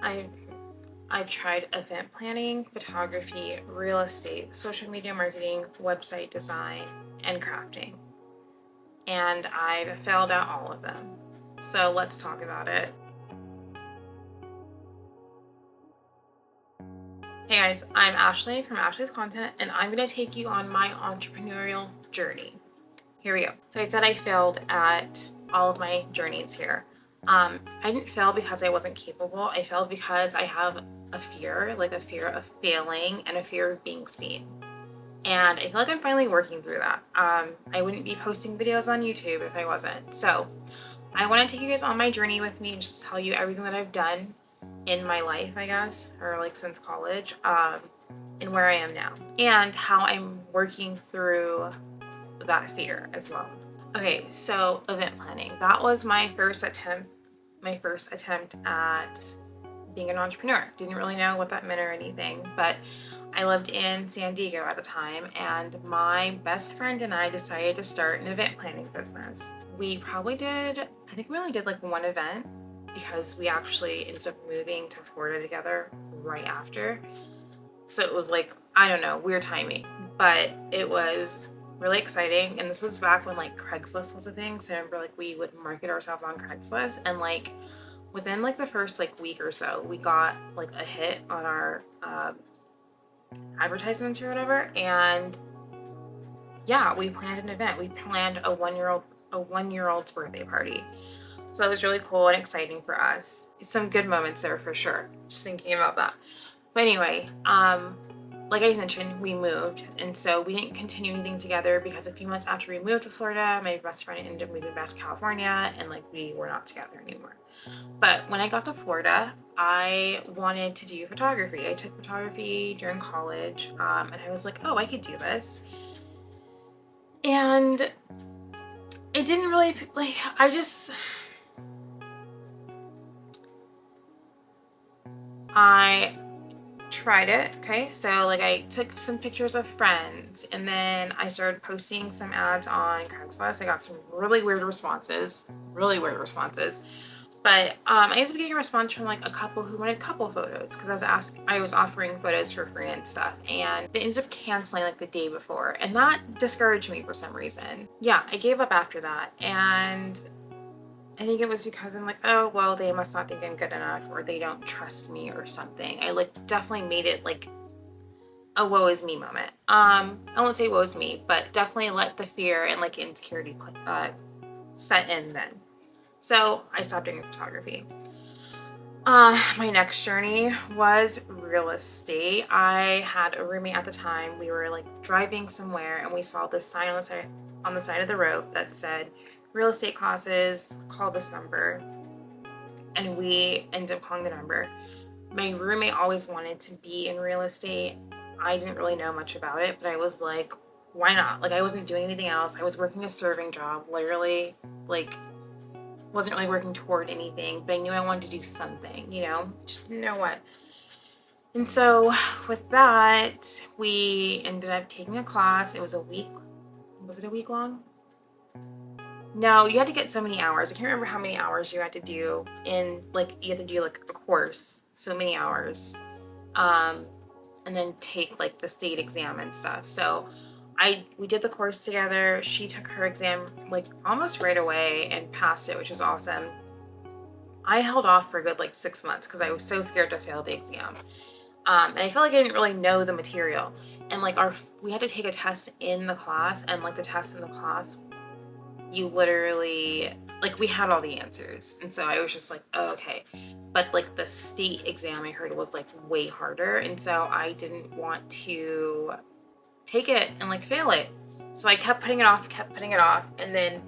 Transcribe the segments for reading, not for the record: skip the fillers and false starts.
I've I've tried event planning, photography, real estate, social media marketing, website design, and crafting. And I've failed at all of them. So let's talk about it. Hey guys, I'm Ashley from Ashley's Content, and I'm going to take you on my entrepreneurial journey. Here we go. So I said I failed at all of my journeys here. I didn't fail because I wasn't capable. I failed because I have a fear, like a fear of failing and a fear of being seen. And I feel like I'm finally working through that. I wouldn't be posting videos on YouTube if I wasn't. So I want to take you guys on my journey with me and just tell you everything that I've done in my life, I guess, or like since college, and where I am now, and how I'm working through that fear as well. Okay, so event planning. That was my first attempt at being an entrepreneur. Didn't really know what that meant or anything, but I lived in San Diego at the time, and my best friend and I decided to start an event planning business. We probably did, I think we only did like one event because we actually ended up moving to Florida together right after. So it was like, I don't know, weird timing, but it was really exciting. And this was back when like Craigslist was a thing. So I remember like we would market ourselves on Craigslist, and like within like the first like week or so, we got like a hit on our advertisements or whatever. And yeah, we planned an event. We planned a one-year-old's birthday party. So it was really cool and exciting for us. Some good moments there for sure. Just thinking about that. But anyway, like I mentioned, we moved, and so we didn't continue anything together because a few months after we moved to Florida, my best friend ended up moving back to California, and like we were not together anymore. But when I got to Florida, I wanted to do photography. I took photography during college, and I was like, oh, I could do this. And it didn't really, like, I tried it. Okay, so like I took some pictures of friends, and then I started posting some ads on Craigslist. I got some really weird responses, but I ended up getting a response from like a couple who wanted couple photos because I was offering photos for free and stuff, and they ended up canceling like the day before, and that discouraged me for some reason. Yeah, I gave up after that, and I think it was because I'm like, oh, well, they must not think I'm good enough, or they don't trust me or something. I like definitely made it like a woe is me moment. I won't say woe is me, but definitely let the fear and like insecurity set in then. So I stopped doing photography. My next journey was real estate. I had a roommate at the time. We were like driving somewhere, and we saw this sign on the side of the road that said, real estate classes, call this number. And we ended up calling the number. My roommate always wanted to be in real estate. I didn't really know much about it, but I was like, why not? Like I wasn't doing anything else. I was working a serving job, literally, like wasn't really working toward anything, but I knew I wanted to do something, just didn't know what. And so with that, we ended up taking a class. It was a week. Was it a week long? No, you had to get so many hours. I can't remember how many hours you had to do in, like, you had to do like a course, so many hours, and then take like the state exam and stuff. So we did the course together. She took her exam like almost right away and passed it, which was awesome. I held off for a good like 6 months because I was so scared to fail the exam. And I felt like I didn't really know the material. And like we had to take a test in the class, and like the test in the class, you literally, like, we had all the answers. And so I was just like, oh, okay. But like the state exam I heard was like way harder. And so I didn't want to take it and like fail it. So I kept putting it off. And then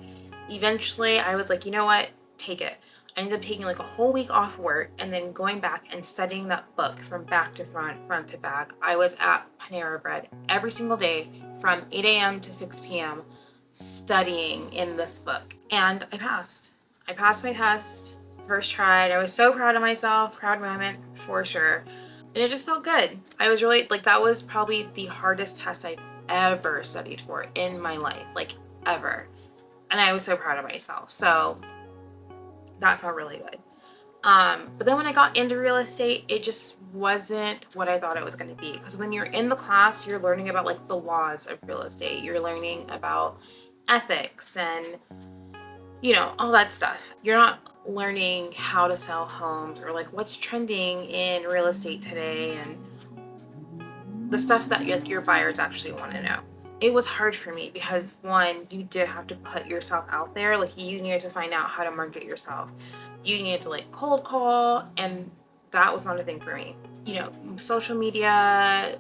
eventually I was like, you know what? Take it. I ended up taking like a whole week off work and then going back and studying that book from back to front to back. I was at Panera Bread every single day from 8 a.m. to 6 p.m. studying in this book. And I passed. I passed my test, first try. I was so proud of myself, proud moment for sure. And it just felt good. I was really, like, that was probably the hardest test I've ever studied for in my life, like ever. And I was so proud of myself. So that felt really good. But then when I got into real estate, it just wasn't what I thought it was going to be. Because when you're in the class, you're learning about like the laws of real estate. You're learning about ethics and, you know, all that stuff. You're not learning how to sell homes or like what's trending in real estate today and the stuff that your buyers actually want to know. It was hard for me because one, you did have to put yourself out there. Like you needed to find out how to market yourself. You needed to like cold call, and that was not a thing for me. You know, social media,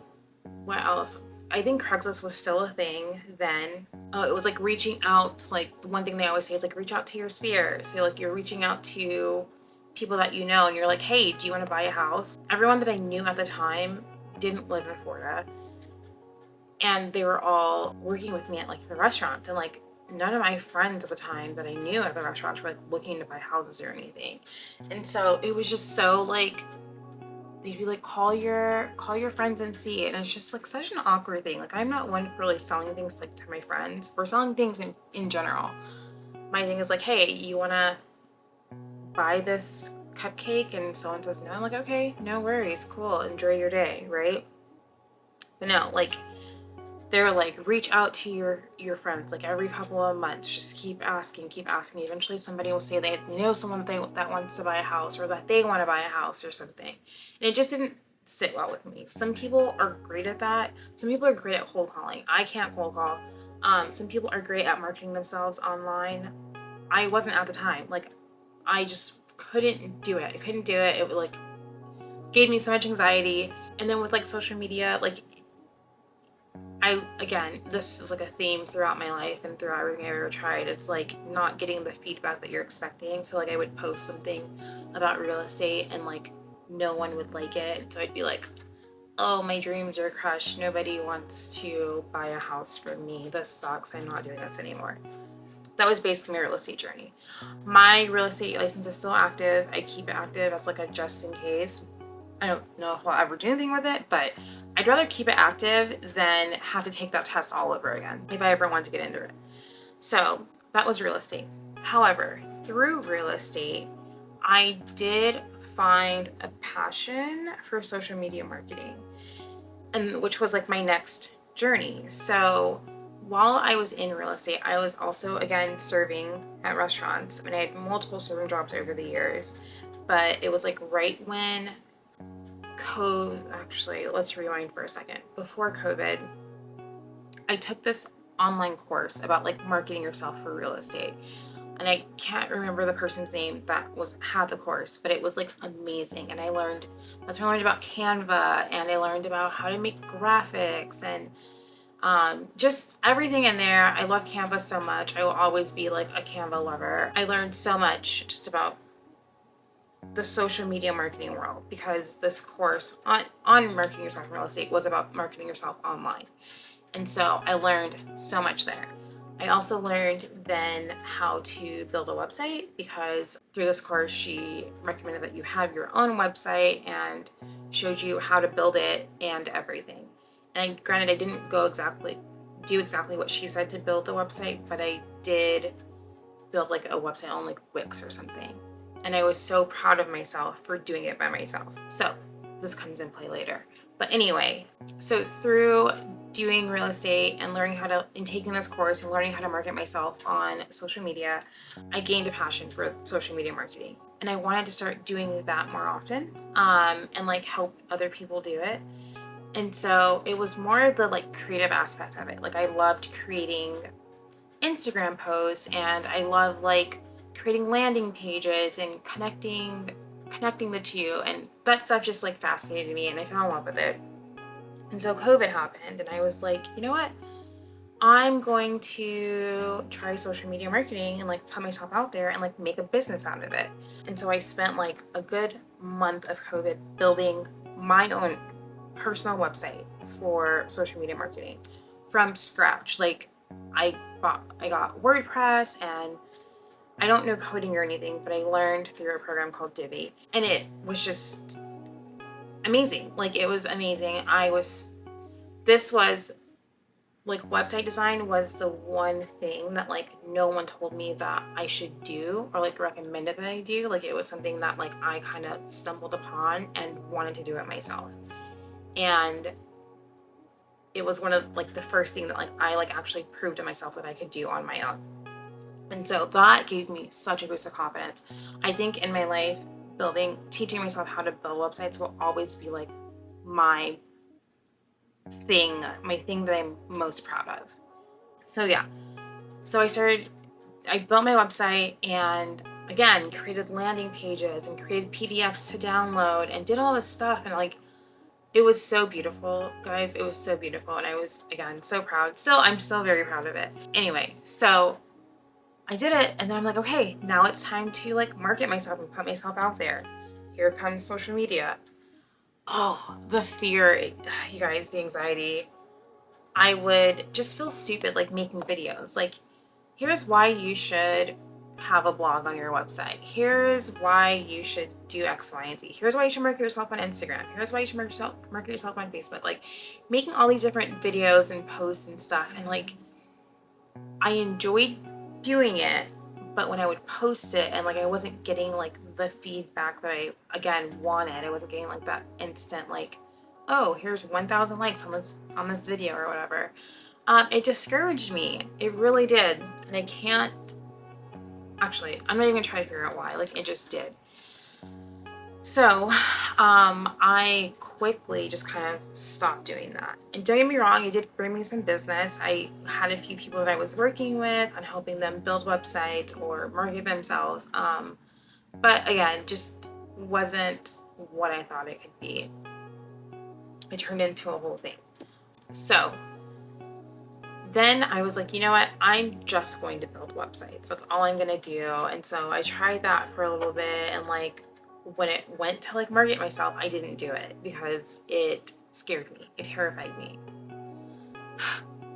what else? I think Craigslist was still a thing then. It was like reaching out, like the one thing they always say is like reach out to your sphere. So like you're reaching out to people that you know and you're like, hey, do you want to buy a house? Everyone that I knew at the time didn't live in Florida. And they were all working with me at like the restaurant, and like none of my friends at the time that I knew at the restaurants were like looking to buy houses or anything. And so it was just so like they'd be like call your friends and see, and it's just like such an awkward thing. Like I'm not one for really selling things like to my friends or selling things in general. My thing is like, hey, you want to buy this cupcake? And someone says no, I'm like, okay, no worries, cool, enjoy your day, right? But no, like they're like reach out to your friends like every couple of months, just keep asking. Eventually somebody will say they know someone that wants to buy a house or that they want to buy a house or something, and it just didn't sit well with me. Some people are great at that. Some people are great at cold calling. I can't cold call. Some people are great at marketing themselves online. I wasn't at the time. Like I just couldn't do it. It like gave me so much anxiety. And then with like social media, like again, this is like a theme throughout my life and throughout everything I've ever tried. It's like not getting the feedback that you're expecting. So like I would post something about real estate and like no one would like it. So I'd be like, oh, my dreams are crushed. Nobody wants to buy a house from me. This sucks. I'm not doing this anymore. That was basically my real estate journey. My real estate license is still active. I keep it active as like a just in case. I don't know if I'll ever do anything with it, but I'd rather keep it active than have to take that test all over again if I ever want to get into it. So that was real estate. However, through real estate, I did find a passion for social media marketing, and which was like my next journey. So while I was in real estate, I was also again serving at restaurants, and I had multiple serving jobs over the years. But it was like right when actually, let's rewind for a second. Before COVID, I took this online course about like marketing yourself for real estate. And I can't remember the person's name that had the course, but it was like amazing. And that's when I learned about Canva, and I learned about how to make graphics and just everything in there. I love Canva so much. I will always be like a Canva lover. I learned so much just about the social media marketing world because this course on marketing yourself in real estate was about marketing yourself online. And so I learned so much there. I also learned then how to build a website because through this course, she recommended that you have your own website and showed you how to build it and everything. And granted, I didn't do exactly what she said to build the website, but I did build like a website on like Wix or something. And I was so proud of myself for doing it by myself. So this comes in play later. But anyway, so through doing real estate and taking this course and learning how to market myself on social media, I gained a passion for social media marketing. And I wanted to start doing that more often, and like help other people do it. And so it was more the like creative aspect of it. Like I loved creating Instagram posts, and I love like creating landing pages and connecting the two, and that stuff just like fascinated me and I fell in love with it. And so COVID happened and I was like, you know what, I'm going to try social media marketing and like put myself out there and like make a business out of it. And so I spent like a good month of COVID building my own personal website for social media marketing from scratch. Like I got WordPress, and I don't know coding or anything, but I learned through a program called Divi, and it was just amazing. Like it was amazing. This was like website design was the one thing that like no one told me that I should do or like recommended that I do. Like it was something that like I kind of stumbled upon and wanted to do it myself. And it was one of like the first thing that like I like actually proved to myself that I could do on my own. And so that gave me such a boost of confidence. I think in my life, teaching myself how to build websites will always be like my my thing that I'm most proud of. So yeah, so I built my website and again, created landing pages and created PDFs to download and did all this stuff. And like, it was so beautiful, guys. It was so beautiful. And I was, again, so proud. I'm still very proud of it. Anyway, so I did it. And then I'm like, okay, now it's time to like market myself and put myself out there. Here comes social media. Oh, the fear, you guys, the anxiety. I would just feel stupid like making videos. Like, here's why you should have a blog on your website. Here's why you should do X, Y, and Z. Here's why you should market yourself on Instagram. Here's why you should market yourself on Facebook. Like making all these different videos and posts and stuff. And like, I enjoyed doing it, but when I would post it and like I wasn't getting like the feedback that I again wanted, I wasn't getting like that instant like, oh, here's 1,000 likes on this video or whatever. It discouraged me. It really did. And I can't actually, I'm not even gonna try to figure out why. Like it just did. So I quickly just kind of stopped doing that. And don't get me wrong, it did bring me some business. I had a few people that I was working with on helping them build websites or market themselves. But again, just wasn't what I thought it could be. It turned into a whole thing. So then I was like, you know what? I'm just going to build websites. That's all I'm going to do. And so I tried that for a little bit. And like when it went to like market myself, I didn't do it because it scared me. It terrified me.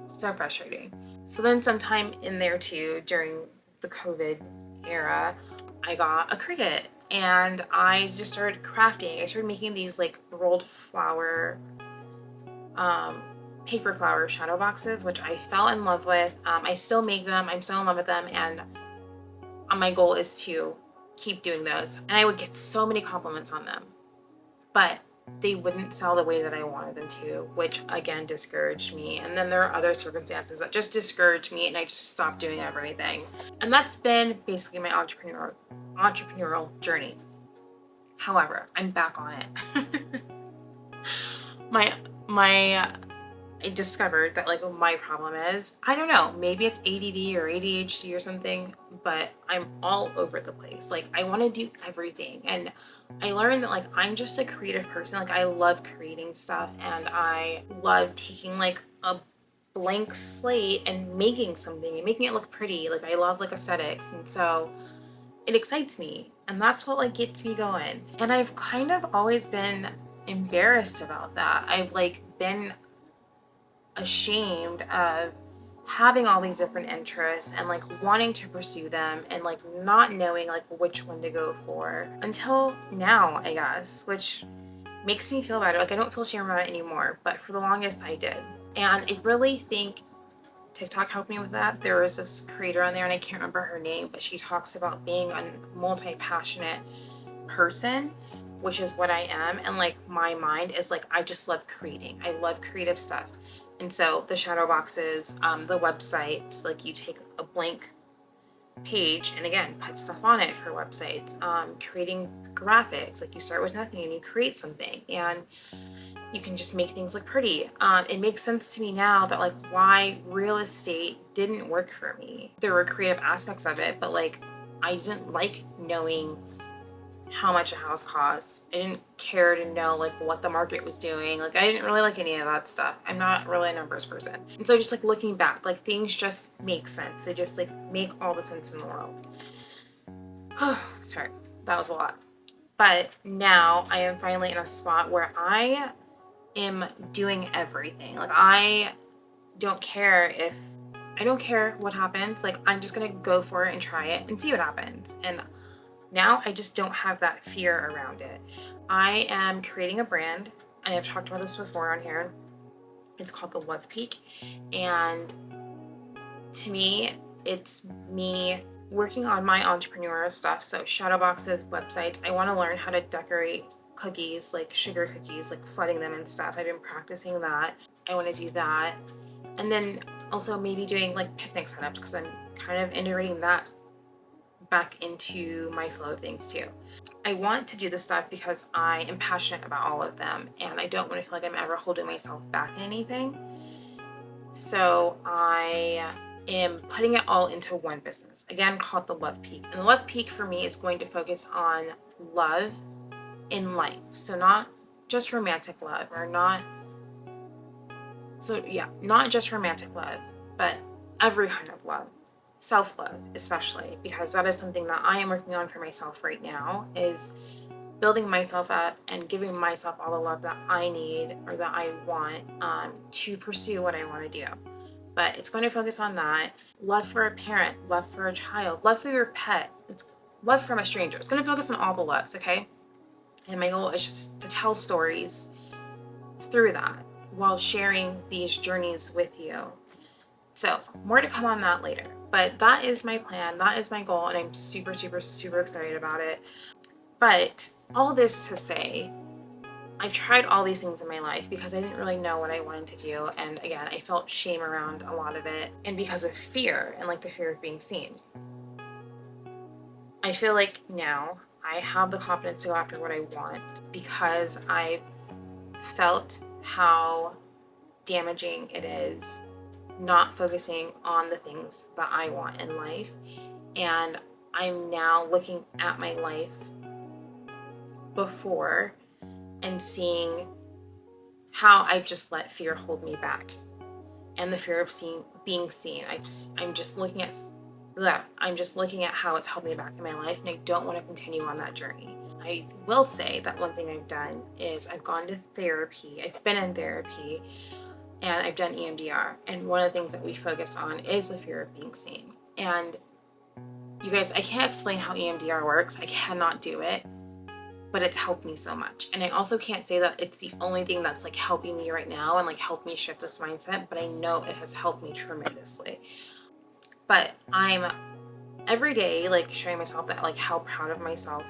So frustrating. So then sometime in there too, during the COVID era, I got a Cricut and I just started crafting. I started making these like rolled flower, paper flower shadow boxes, which I fell in love with. I still make them. I'm still in love with them. And my goal is to keep doing those. And I would get so many compliments on them, but they wouldn't sell the way that I wanted them to, which again discouraged me. And then there are other circumstances that just discouraged me and I just stopped doing everything. And that's been basically my entrepreneurial journey. However, I'm back on it. I discovered that like my problem is, I don't know, maybe it's ADD or ADHD or something, but I'm all over the place. Like I want to do everything. And I learned that like I'm just a creative person. Like I love creating stuff and I love taking like a blank slate and making something and making it look pretty. Like I love like aesthetics. And so it excites me. And that's what like gets me going. And I've kind of always been embarrassed about that. I've like been ashamed of having all these different interests and like wanting to pursue them and like not knowing like which one to go for until now, I guess, which makes me feel better. Like I don't feel shame about it anymore, but for the longest I did. And I really think TikTok helped me with that. There was this creator on there and I can't remember her name, but she talks about being a multi-passionate person, which is what I am. And like my mind is like, I just love creating. I love creative stuff. And so the shadow boxes, the websites, like you take a blank page and again, put stuff on it for websites, creating graphics, like you start with nothing and you create something and you can just make things look pretty. It makes sense to me now that like why real estate didn't work for me. There were creative aspects of it, but like I didn't like knowing how much a house costs. I didn't care to know like what the market was doing. Like I didn't really like any of that stuff. I'm not really a numbers person. And so just like looking back, like things just make sense. They just like make all the sense in the world. Sorry, that was a lot. But now I am finally in a spot where I am doing everything. Like I don't care what happens. Like I'm just gonna go for it and try it and see what happens. And now I just don't have that fear around it. I am creating a brand, and I've talked about this before on here. It's called the Love Peak. And to me, it's me working on my entrepreneurial stuff. So shadow boxes, websites. I want to learn how to decorate cookies, like sugar cookies, like flooding them and stuff. I've been practicing that. I want to do that. And then also maybe doing like picnic setups, because I'm kind of integrating that back into my flow of things too. I want to do this stuff because I am passionate about all of them, and I don't want to feel like I'm ever holding myself back in anything. So I am putting it all into one business, again called the Love Peak. And the Love Peak for me is going to focus on love in life. So not just romantic love, or not just romantic love, but every kind of love. Self-love especially, because that is something that I am working on for myself right now, is building myself up and giving myself all the love that I need or that I want to pursue what I want to do. But it's going to focus on that. Love for a parent, love for a child, love for your pet. It's love from a stranger. It's going to focus on all the loves, okay? And my goal is just to tell stories through that while sharing these journeys with you. So more to come on that later. But that is my plan. That is my goal. And I'm super, super, super excited about it. But all this to say, I've tried all these things in my life because I didn't really know what I wanted to do. And again, I felt shame around a lot of it, and because of fear, and like the fear of being seen. I feel like now I have the confidence to go after what I want, because I felt how damaging it is not focusing on the things that I want in life. And I'm now looking at my life before and seeing how I've just let fear hold me back, and the fear of being seen. I'm just looking at that. I'm just looking at how it's held me back in my life, and I don't want to continue on that journey. I will say that one thing I've done is I've gone to therapy. I've been in therapy, and I've done EMDR. And one of the things that we focus on is the fear of being seen. And you guys, I can't explain how EMDR works. I cannot do it, but it's helped me so much. And I also can't say that it's the only thing that's like helping me right now and like helped me shift this mindset, but I know it has helped me tremendously. But I'm every day like showing myself that like how proud of myself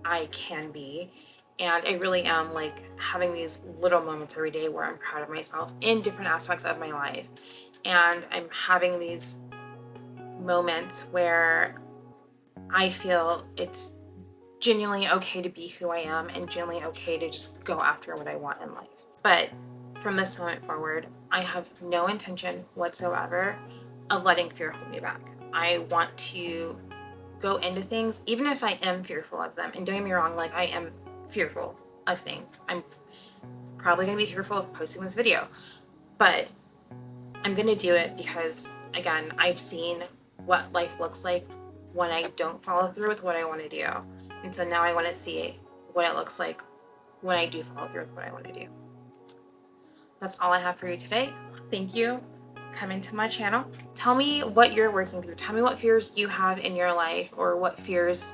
I can be. And I really am like having these little moments every day where I'm proud of myself in different aspects of my life. And I'm having these moments where I feel it's genuinely okay to be who I am, and genuinely okay to just go after what I want in life. But from this moment forward, I have no intention whatsoever of letting fear hold me back. I want to go into things, even if I am fearful of them. And don't get me wrong, like I am fearful of things. I'm probably going to be fearful of posting this video, but I'm going to do it because, again, I've seen what life looks like when I don't follow through with what I want to do. And so now I want to see what it looks like when I do follow through with what I want to do. That's all I have for you today. Thank you. Come into my channel. Tell me what you're working through. Tell me what fears you have in your life, or what fears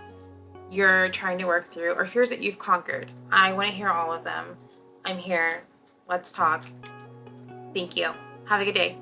you're trying to work through, or fears that you've conquered. I want to hear all of them. I'm here. Let's talk. Thank you. Have a good day.